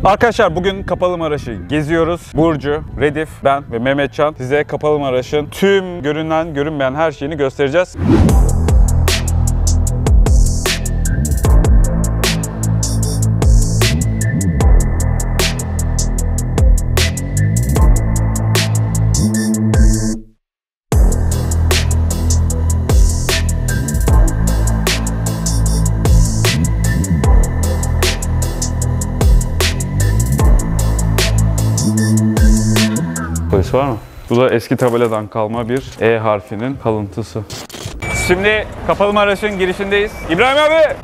Arkadaşlar bugün Kapalımaraş'ı geziyoruz. Burcu, Redif, ben ve Mehmetcan size Kapalımaraş'ın tüm görünen görünmeyen her şeyini göstereceğiz. Polis var mı? Bu da eski tabeladan kalma bir E harfinin kalıntısı. Şimdi Kapalımaraş'ın girişindeyiz. İbrahim abi!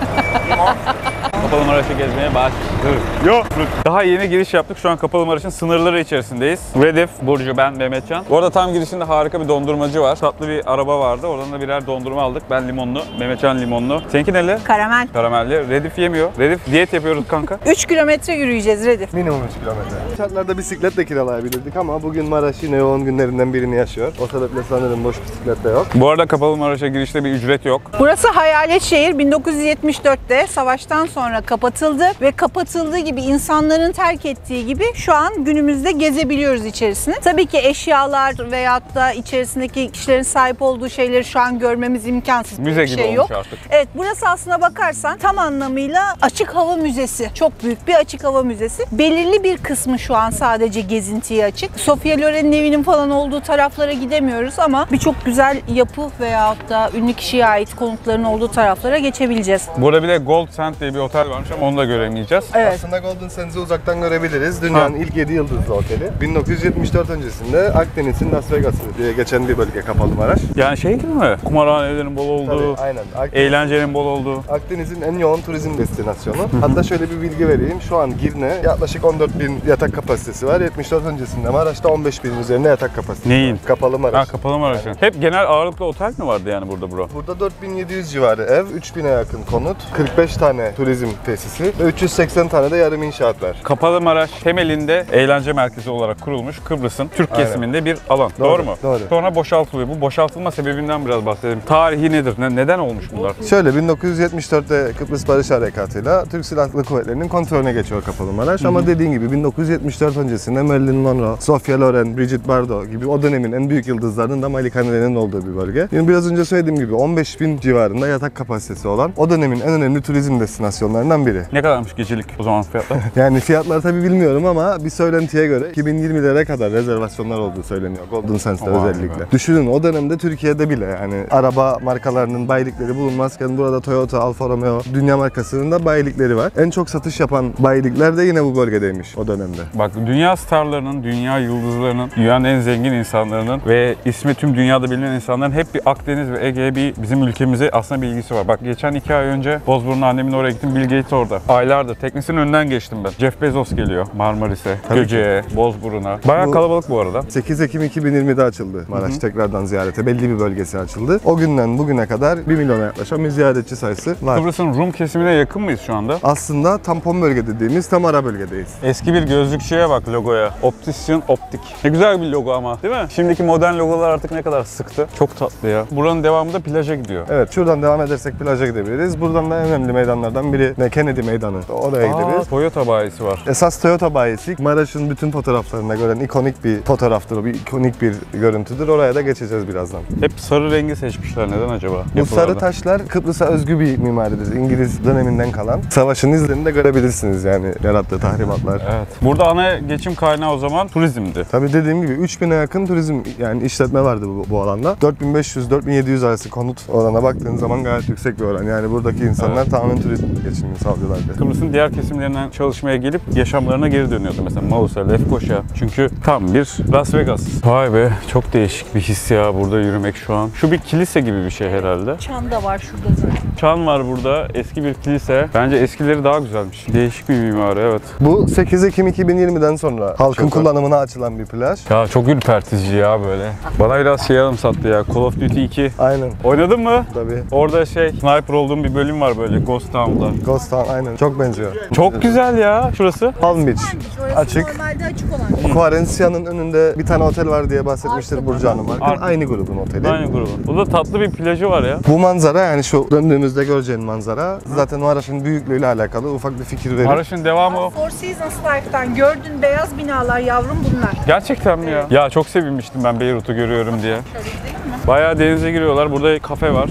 Kapalımaraş'ı gezmeye başlıyoruz. Yok. Daha yeni giriş yaptık. Şu an Kapalımaraş'ın sınırları içerisindeyiz. Redif, Burcu, ben, Mehmetcan. Bu arada tam girişinde harika bir dondurmacı var. Tatlı bir araba vardı. Oradan da birer dondurma aldık. Ben limonlu, Mehmetcan limonlu. Seninki neli? Karamel. Karamelli. Redif yemiyor. Redif diyet yapıyoruz kanka. 3 kilometre yürüyeceğiz Redif. Minimum 3 kilometre. Şartlarda bisikletle kiralayabilirdik ama bugün Maraş yine yoğun günlerinden birini yaşıyor. O sebeple sanırım boş bisiklet de yok. Bu arada Kapalımaraş'a girişte bir ücret yok. Burası hayalet şehir. 1974'te savaştan sonra kapatıldı ve kapatıldığı gibi insanların terk ettiği gibi şu an günümüzde gezebiliyoruz içerisini. Tabii ki eşyalar veyahut da içerisindeki kişilerin sahip olduğu şeyleri şu an görmemiz imkansız. Müze gibi olmuş artık. Evet, burası aslına bakarsan tam anlamıyla açık hava müzesi. Çok büyük bir açık hava müzesi. Belirli bir kısmı şu an sadece gezintiye açık. Sofia Loren'in evinin falan olduğu taraflara gidemiyoruz ama birçok güzel yapı veyahut da ünlü kişiye ait konutların olduğu taraflara geçebileceğiz. Burada bir de Gold Sand diye bir otel varmış ama onu da göremeyeceğiz. Evet. Aslında Golden Sands'i uzaktan görebiliriz. Dünyanın ilk 7 yıldızlı oteli. 1974 öncesinde Akdeniz'in Las Vegas'ı diye geçen bir bölge Kapalımaraş. Yani şey gibi mi? Kumarhanelerin bol olduğu, Tabii, aynen. eğlencenin bol olduğu. Akdeniz'in en yoğun turizm destinasyonu. Hatta şöyle bir bilgi vereyim. Şu an Girne yaklaşık 14.000 yatak kapasitesi var. 74 öncesinde Maraş'ta 15.000 üzerine yatak kapasitesi Neyin? var. Kapalımaraş. Kapalımaraş'ın. Aynen. Hep genel ağırlıklı otel mi vardı yani burada bro? Burada 4700 civarı ev, 3000'e yakın konut, 45 tane turizm tesisi ve 380 tane de yarım inşaat var. Kapalımaraş temelinde eğlence merkezi olarak kurulmuş Kıbrıs'ın Türk kesiminde bir alan. Doğru mu? Doğru. Sonra boşaltılıyor. Bu boşaltılma sebebinden biraz bahsedelim. Tarihi nedir? Neden olmuş bunlar? Şöyle 1974'te Kıbrıs Barış Harekatı'yla Türk Silahlı Kuvvetleri'nin kontrolüne geçiyor Kapalımaraş. Ama dediğin gibi 1974 öncesinde Marilyn Monroe, Sofia Loren, Brigitte Bardot gibi o dönemin en büyük yıldızlarının da malikanelerinin olduğu bir bölge. Yani biraz önce söylediğim gibi 15.000 civarında yatak kapasitesi olan o dönemin en önemli turizm destinasyonlarından biri. Ne kadarmış gecelik o zaman fiyatlar? Yani fiyatlar tabii bilmiyorum ama bir söylentiye göre 2020'lere kadar rezervasyonlar olduğu söyleniyor. Golden Sands'te özellikle. Düşünün o dönemde Türkiye'de bile yani araba markalarının bayilikleri bulunmazken burada Toyota, Alfa Romeo dünya markasının da bayilikleri var. En çok satış yapan bayilikler de yine bu bölgedeymiş o dönemde. Bak dünya starlarının, dünya yıldızlarının, dünyanın en zengin insanlarının ve ismi tüm dünyada bilinen insanların hep bir Akdeniz ve Ege'ye bizim ülkemize aslında bir ilgisi var. Bak geçen 2 ay önce Bozburun'a annemin oraya gittim. Bill Gates orada. Aylardır. Teknesinin önünden geçtim ben. Jeff Bezos geliyor Marmaris'e, Göce'ye, Bozburun'a. Bayağı kalabalık bu arada. 8 Ekim 2020'de açıldı Maraş tekrardan ziyarete. Belli bir bölgesi açıldı. O günden bugüne kadar 1 milyona yaklaşan bir ziyaretçi sayısı var. Kıbrıs'ın Rum kesimine yakın mıyız şu anda? Aslında tampon bölge dediğimiz tam ara bölgedeyiz. Eski bir gözlükçüye bak logoya. Optisyen Optik. Ne güzel bir logo ama değil mi? Şimdiki modern logolar artık ne kadar sıktı. Çok tatlı ya. Buranın devamı da plaja gidiyor. Evet, şuradan devam edersek plaja gidebiliriz. Buradan da en önemli meydanlardan biri Kennedy Meydanı. Oraya gideriz. Toyota bayisi var. Esas Toyota bayisi. Maraş'ın bütün fotoğraflarına gören ikonik bir fotoğraftır, bir ikonik bir görüntüdür. Oraya da geçeceğiz birazdan. Hep sarı rengi seçmişler. Neden acaba? Bu sarı taşlar Kıbrıs'a özgü bir mimaridir. İngiliz döneminden kalan. Savaşın izlerini de görebilirsiniz yani yarattığı tahribatlar. Evet. Burada ana geçim kaynağı o zaman turizmdi. Tabii dediğim gibi 3000'e yakın turizm yani işletme vardı bu alanda. 4500-4700 arası konut oranına baktığın zaman gayet yüksek bir oran. Yani buradaki insanlar tamamen turizm geçimini sağlıyorlardı. Kıbrıs'ın diğer kesimlerinden çalışmaya gelip yaşamlarına geri dönüyordu. Mesela Mausa, Lefkoşa. Çünkü tam bir Las Vegas. Vay be, çok değişik bir his ya burada yürümek şu an. Şu bir kilise gibi bir şey herhalde. Çan da var şurada zaten. Çan var burada. Eski bir kilise. Bence eskileri daha güzelmiş. Değişik bir mimari, evet. Bu 8 Ekim 2020'den sonra halkın kullanımına açılan bir plaj. Ya çok ürpertici ya böyle. Bana biraz şey anımsattı ya. Call of Duty 2. Aynen. Oynadın mı? Tabii. Orada sniper olduğum bir bölüm var böyle Ghost Town'da. Mykonos falan aynen. Çok benziyor. Çok güzel ya şurası. Palm Beach. Orası Açık. normalde açık olan. Quarencia'nın önünde bir tane otel var diye bahsetmiştir Burcu Hanım. Aynı grubun oteli. Aynı grubu. Burada tatlı bir plajı var ya. Bu manzara yani şu döndüğümüzde göreceğin manzara zaten Maraş'ın büyüklüğüyle alakalı ufak bir fikir verir. Maraş'ın devamı o. Four Seasons Life'tan gördüğün beyaz binalar yavrum bunlar. Gerçekten mi ya? Ya çok sevinmiştim ben Beyrut'u görüyorum diye. Şöyle gidelim mi? Bayağı denize giriyorlar. Burada kafe var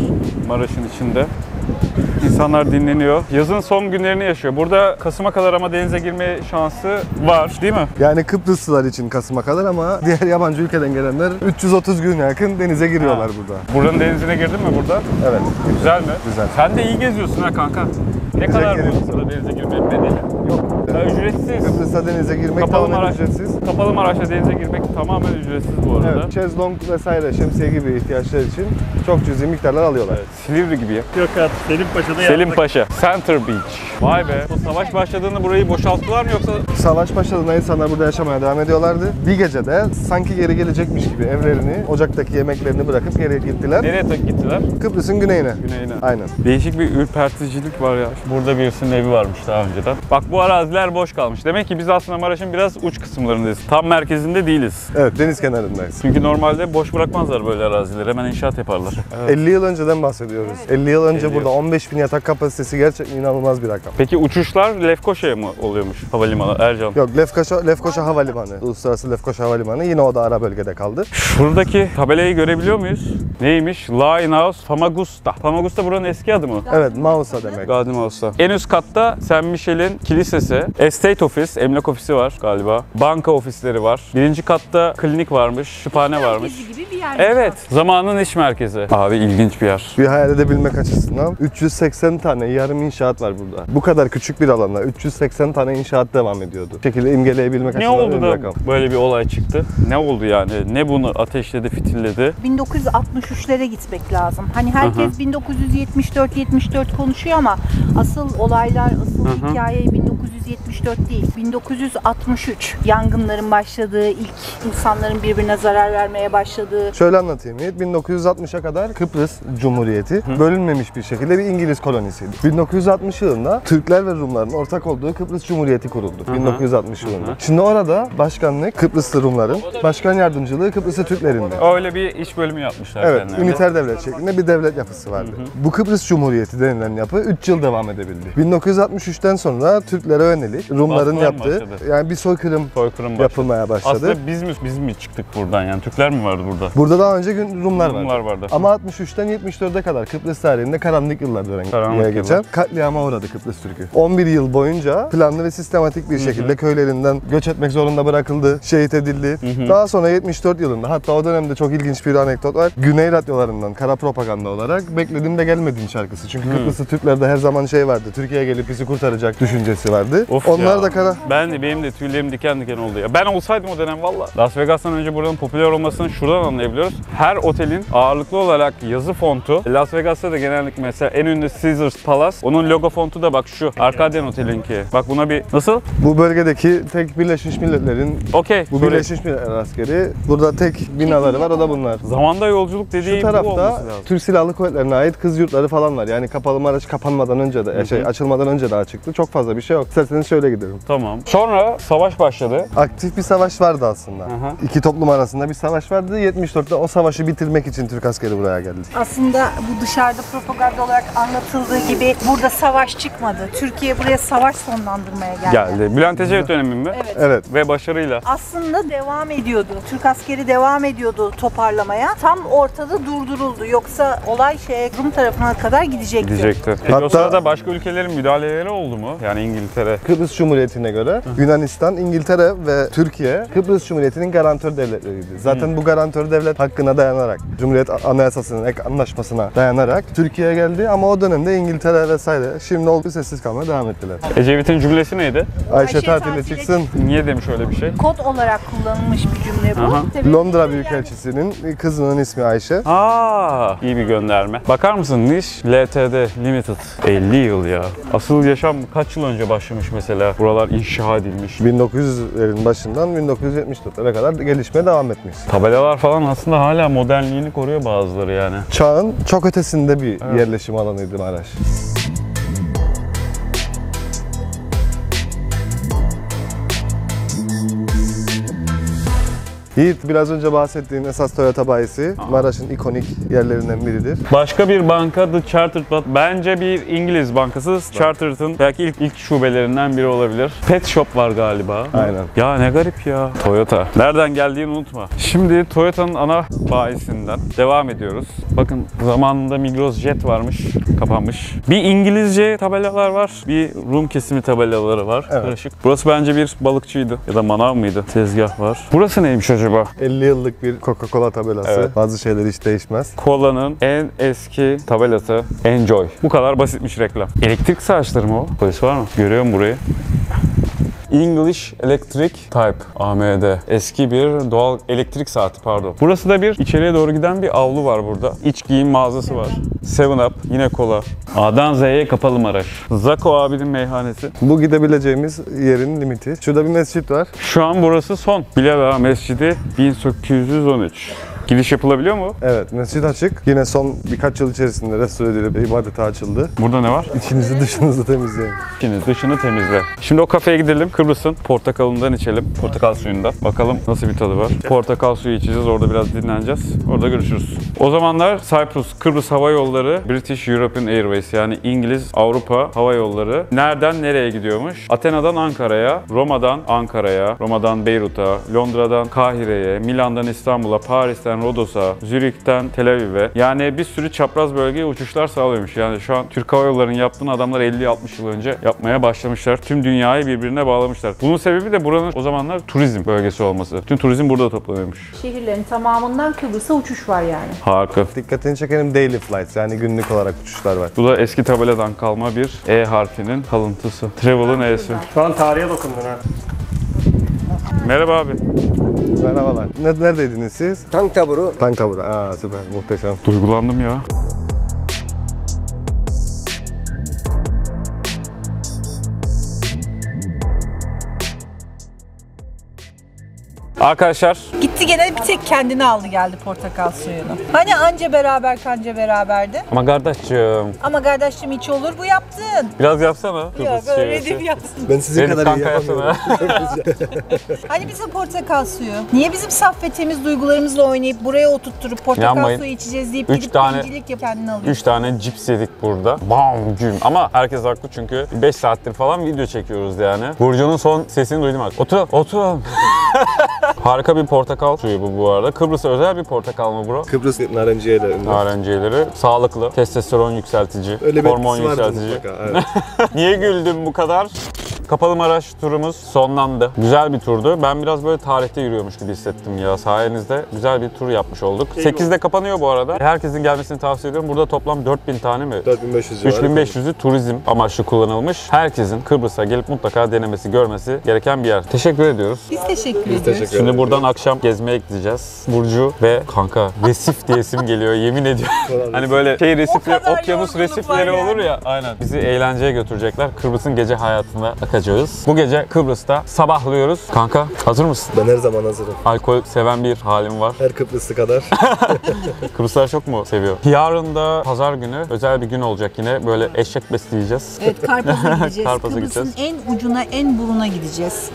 Maraş'ın içinde. İnsanlar dinleniyor. Yazın son günlerini yaşıyor. Burada Kasım'a kadar ama denize girme şansı var değil mi? Yani Kıbrıslılar için Kasım'a kadar ama diğer yabancı ülkeden gelenler 330 gün yakın denize giriyorlar burada. Buranın denizine girdin mi burada? Evet. Güzel mi? Güzel. Sen de iyi geziyorsun ha kanka. Ne kadar girelim. bu burada denize girmenin bedeli? Yok. Ya ücretsiz. Kıbrıs'ta denize girmek Kapalı tamamen Maraş, ücretsiz. Kapalı Maraş'ta denize girmek tamamen ücretsiz bu arada. Evet, şezlong vesaire şemsiye gibi ihtiyaçlar için çok cüzi miktarlar alıyorlar. Evet, Silivri gibi ya. Gökhan, Selim Paşa'da Selim yaptık. Paşa, Center Beach. Vay be. Bu savaş başladığında burayı boşalttılar mı yoksa? Savaş başladığında insanlar burada yaşamaya devam ediyorlardı. Bir gecede sanki geri gelecekmiş gibi evlerini, ocaktaki yemeklerini bırakıp geri gittiler. Nereye gittiler? Kıbrıs'ın güneyine. Güneyine. Aynen. Değişik bir ürperticilik var ya. Burada birisinin evi varmış daha önceden. Bak bu araziler boş kalmış. Demek ki biz aslında Maraş'ın biraz uç kısımlarındayız. Tam merkezinde değiliz. Evet, deniz kenarındayız. Çünkü normalde boş bırakmazlar böyle arazileri. Hemen inşaat yaparlar. 50 yıl önceden bahsediyoruz. 50 yıl önce burada 15.000 yatak kapasitesi gerçekten inanılmaz bir rakam. Peki uçuşlar Lefkoşa'ya mı oluyormuş havalimanı Ercan? Yok, Lefkoşa Havalimanı. Uluslararası Lefkoşa Havalimanı yine o da ara bölgede kaldı. Şuradaki tabelayı görebiliyor muyuz? Neymiş? Linehouse Famagusta. Famagusta buranın eski adı mı? Evet, Mausa demek. Garden House'ta. En üst katta Saint Michel'in kilisesi, estate office, emlak ofisi var galiba. Banka ofisleri var. Birinci katta klinik varmış, kütüphane varmış. Merkezi gibi bir yer. Evet, zamanın iş merkezi. Abi ilginç bir yer. Bir hayal edebilmek açısından 380 tane yarım inşaat var burada. Bu kadar küçük bir alanda 380 tane inşaat devam ediyordu. Bu şekilde imgeleyebilmek Ne açısından oldu bir da rakam. böyle bir olay çıktı? Ne oldu yani? Ne bunu ateşledi, fitilledi? 1963'lere gitmek lazım. Hani herkes 1974 konuşuyor ama asıl olaylar, asıl hikaye 1974 değil. 1963 yangınların başladığı, ilk insanların birbirine zarar vermeye başladığı. Şöyle anlatayım Yiğit, 1960'a kadar Kıbrıs Cumhuriyeti bölünmemiş bir şekilde bir İngiliz kolonisiydi. 1960 yılında Türkler ve Rumların ortak olduğu Kıbrıs Cumhuriyeti kuruldu. 1960 yılında. Şimdi orada başkanlık Kıbrıslı Rumların, başkan yardımcılığı Kıbrıslı Türklerinde. Öyle bir iş bölümü yapmışlar Evet, kendilerine. üniter devlet şeklinde bir devlet yapısı vardı. Bu Kıbrıs Cumhuriyeti denilen yapı 3 yıl devam edebildi. 1963'ten sonra Türklere yönelik Rumların Baskılar mı yaptığı başladı? yani bir soykırım Soykırım başladı. yapılmaya başladı. Aslında biz mi çıktık buradan yani? Türkler mi vardı burada? Burada daha önce Rumlar vardı. Rumlar vardı. Ama 63'ten 74'e kadar Kıbrıs tarihinde karanlık yıllar Karanlık dönemi yıllar. geçen katliama uğradı Kıbrıs Türk'ü. 11 yıl boyunca planlı ve sistematik bir şekilde köylerinden göç etmek zorunda bırakıldı, şehit edildi. Daha sonra 74 yılında, hatta o dönemde çok ilginç bir anekdot var. Güney radyolarından kara propaganda olarak "Bekledim de gelmedin" şarkısı. Çünkü Kıbrıslı Türklerde her zaman şey vardı, Türkiye'ye gelip bizi kurtaracak düşüncesi vardı. Of Onlar ya. da kara... Benim de tüylerim diken diken oldu ya. Ben olsaydım o dönem valla. Las Vegas'tan önce buranın popüler olmasını şuradan anlayabiliyoruz. Her otelin ağırlıklı olarak yazı fontu. Las Vegas'ta da genellikle mesela en ünlü Caesars Palace. Onun logo fontu da bak şu. Arcadian Otel'inki. Bak buna bir... Nasıl? Bu bölgedeki tek Birleşmiş Milletler'in Okey. bu Söyle. Birleşmiş Milletler askeri. Burada tek binaları var, o da bunlar. Zamanda yolculuk dediği Şu bu tarafta olması lazım. Türk Silahlı Kuvvetleri'ne ait kız yurtları falan var. Yani Kapalı Maraş kapanmadan önce de, açılmadan önce de açıktı. Çok fazla bir şey yok. İsterseniz şöyle gidelim. Tamam. Sonra savaş başladı. Aktif bir savaş vardı aslında. İki toplum arasında bir savaş vardı. 74'te o savaşı bitirmek için Türk askeri buraya geldi. Aslında bu dışarıda propaganda olarak anlatıldığı gibi burada savaş çıkmadı. Türkiye buraya savaş sonlandırmaya geldi. Geldi. Bülent Ecevit dönemi mi? Evet. Evet. Ve başarıyla. Aslında devam ediyordu. Türk askeri devam ediyordu toparlamaya. Tam ortada durduruldu. Yoksa olay Rum tarafına kadar gidecekti. Diyecekti. Peki o Hatta- sırada başka ülkelerin müdahaleleri oldu mu? Yani İngiltere. Kıbrıs Cumhuriyeti'ne göre Yunanistan, İngiltere ve Türkiye Kıbrıs Cumhuriyeti'nin garantör devletleriydi. Zaten bu garantör devlet hakkına dayanarak, Cumhuriyet Anayasası'nın ek anlaşmasına dayanarak Türkiye'ye geldi ama o dönemde İngiltere vesaire şimdi oldu sessiz kalmaya devam ettiler. Ecevit'in cümlesi neydi? Ayşe tatile tatile çıksın. Niye demiş öyle bir şey? Kod olarak kullanılmış bir cümle bu. Aha. Tabii Londra Büyükelçisi'nin kızının ismi Ayşe. Aa, iyi bir gönderme. Bakar mısın Niş LTD Limited 50 yıl ya. Asıl yaşam kaç yıl önce başlamış mesela? Buralar inşa edilmiş. 1900'lerin başından 1974'lere kadar gelişmeye devam etmiş. Tabelalar falan aslında hala modernliğini koruyor bazıları yani. Çağın çok ötesinde bir yerleşim alanıydı Maraş. Yiğit, biraz önce bahsettiğin esas Toyota bayisi Maraş'ın ikonik yerlerinden biridir. Başka bir banka The Chartered Bank. Bence bir İngiliz bankası. Chartered'ın belki ilk şubelerinden biri olabilir. Pet Shop var galiba. Aynen. Ya ne garip ya. Toyota. Nereden geldiğini unutma. Şimdi Toyota'nın ana bayisinden devam ediyoruz. Bakın zamanında Migros Jet varmış. Kapanmış. Bir İngilizce tabelalar var. Bir Rum kesimi tabelaları var. Evet. Karışık. Burası bence bir balıkçıydı. Ya da manav mıydı? Tezgah var. Burası neymiş acaba? 50 yıllık bir Coca-Cola tabelası. Evet. Bazı şeyler hiç değişmez. Cola'nın en eski tabelası Enjoy. Bu kadar basitmiş reklam. Elektrik saçları mı o? Polis var mı? Görüyorum burayı. English Electric Type AMD. Eski bir doğal elektrik saati pardon. Burası da bir içeriye doğru giden bir avlu var burada. İç giyim mağazası var. 7-Up, yine kola. A'dan Z'ye kapalı Maraş. Zako abinin meyhanesi. Bu gidebileceğimiz yerin limiti. Şurada bir mescit var. Şu an burası son. Bilal Ağa Mescidi 1813. Giriş yapılabiliyor mu? Evet, mescid açık. Yine son birkaç yıl içerisinde restore edilip ibadete açıldı. Burada ne var? İçinizi dışınızı temizleyin. İçini dışını temizle. Şimdi o kafeye gidelim. Kıbrıs'ın portakalından içelim. Portakal suyundan. Bakalım nasıl bir tadı var. Portakal suyu içeceğiz. Orada biraz dinleneceğiz. Orada görüşürüz. O zamanlar Cyprus, Kıbrıs Hava Yolları, British European Airways yani İngiliz Avrupa Hava Yolları nereden nereye gidiyormuş? Atina'dan Ankara'ya, Roma'dan Ankara'ya, Roma'dan Beyrut'a, Londra'dan Kahire'ye, Milan'dan İstanbul'a, Paris'ten Rodos'a, Zürih'ten Tel Aviv'e. Yani bir sürü çapraz bölgeye uçuşlar sağlıyormuş. Yani şu an Türk Hava Yolları'nın yaptığını adamlar 50-60 yıl önce yapmaya başlamışlar. Tüm dünyayı birbirine bağlamışlar. Bunun sebebi de buranın o zamanlar turizm bölgesi olması. Tüm turizm burada toplanıyormuş. Şehirlerin tamamından Kıbrıs'a uçuş var yani. Harika. Dikkatini çekelim, daily flights yani günlük olarak uçuşlar var. Bu da eski tabeladan kalma bir E harfinin kalıntısı. Travel'ın E'si. Şu an tarihe dokundun ha. Merhaba abi. Merhabalar. Neredeydiniz siz? Tank taburu. Tank taburu. Aa süper, muhteşem. Duygulandım ya. Arkadaşlar Gitti gene bir tek kendini aldı geldi portakal suyunu. Hani anca beraber kanca beraberdi. ama kardeşciğim Ama kardeşim hiç olur bu yaptın. biraz yapsana. Ya Kıbrıs böyle şivesi. bir yapsın. Ben sizin Benim kadar iyi kanka yapamıyorum. Hani bize portakal suyu? Niye bizim saf ve temiz duygularımızla oynayıp buraya oturtturup portakal Yanmayın. suyu içeceğiz deyip 3 gidip tane- bencillik yapıp kendini alıyor. 3 tane cips yedik burada. Bam güm. Ama herkes haklı çünkü 5 saattir falan video çekiyoruz yani. Burcu'nun son sesini duydum artık. Oturalım, oturalım. Harika bir portakal suyu bu arada. Kıbrıs'a özel bir portakal mı bro? Kıbrıs narenciyeyle ünlü. Narenciyeleri sağlıklı, testosteron yükseltici, Öyle bir hormon etkisi vardır yükseltici. mutlaka. Evet. Niye güldüm bu kadar? Kapalı Maraş turumuz sonlandı. Güzel bir turdu. Ben biraz böyle tarihte yürüyormuş gibi hissettim ya. Sayenizde güzel bir tur yapmış olduk. 8'de kapanıyor bu arada. Herkesin gelmesini tavsiye ediyorum. Burada toplam 4000 tane mi? 4500 civarı. 3500'ü turizm amaçlı kullanılmış. Herkesin Kıbrıs'a gelip mutlaka denemesi, görmesi gereken bir yer. Teşekkür ediyoruz. Biz teşekkür ediyoruz. teşekkür ederiz. Şimdi buradan akşam gezmeye gideceğiz. Burcu ve kanka resif diye isim geliyor yemin ediyorum. hani böyle şey resifleri, O kadar okyanus yorgunluk resifleri var yani. olur ya. Aynen. Bizi eğlenceye götürecekler. Kıbrıs'ın gece hayatına akacağız. Bu gece Kıbrıs'ta sabahlıyoruz. Kanka hazır mısın? Ben her zaman hazırım. Alkol seven bir halim var. Her Kıbrıslı kadar. Kıbrıslar çok mu seviyor? Yarın da pazar günü özel bir gün olacak yine. Böyle eşek besleyeceğiz. Evet, Karpaz'a gideceğiz. Karpaz'a Kıbrıs'ın gideceğiz. en ucuna, en buruna gideceğiz.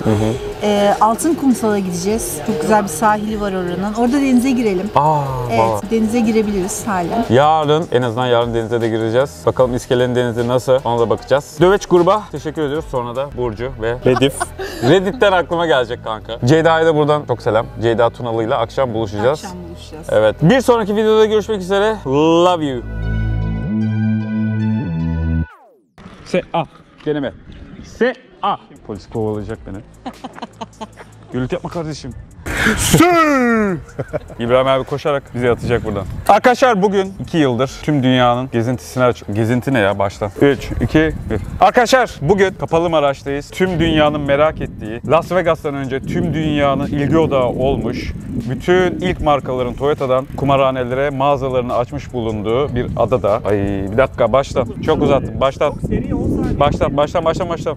Altın Kumsal'a gideceğiz. Çok güzel bir sahili var oranın. Orada denize girelim. Aa, Evet, valla. denize girebiliriz halen. Yarın, en azından yarın denize de gireceğiz. Bakalım İskele'nin denizi nasıl, ona da bakacağız. Döveç gruba teşekkür ediyoruz. Sonra da Burcu ve Redif. Reddit'ten aklıma gelecek kanka. Ceyda'ya da buradan çok selam. Ceyda Tunalı'yla akşam buluşacağız. Akşam buluşacağız. Evet. Bir sonraki videoda görüşmek üzere. Love you. Deneme. Polis kovalayacak beni. Gürültü yapma kardeşim. İbrahim abi koşarak bizi atacak buradan. Arkadaşlar bugün 2 yıldır tüm dünyanın gezintisine Gezinti ne ya baştan? 3, 2, 1. Arkadaşlar bugün Kapalı Maraş'tayız. Tüm dünyanın merak ettiği, Las Vegas'tan önce tüm dünyanın ilgi odağı olmuş, bütün ilk markaların Toyota'dan kumarhanelere mağazalarını açmış bulunduğu bir adada. Ay bir dakika baştan. Çok uzattım. Baştan. Seri 10 saniye. Baştan.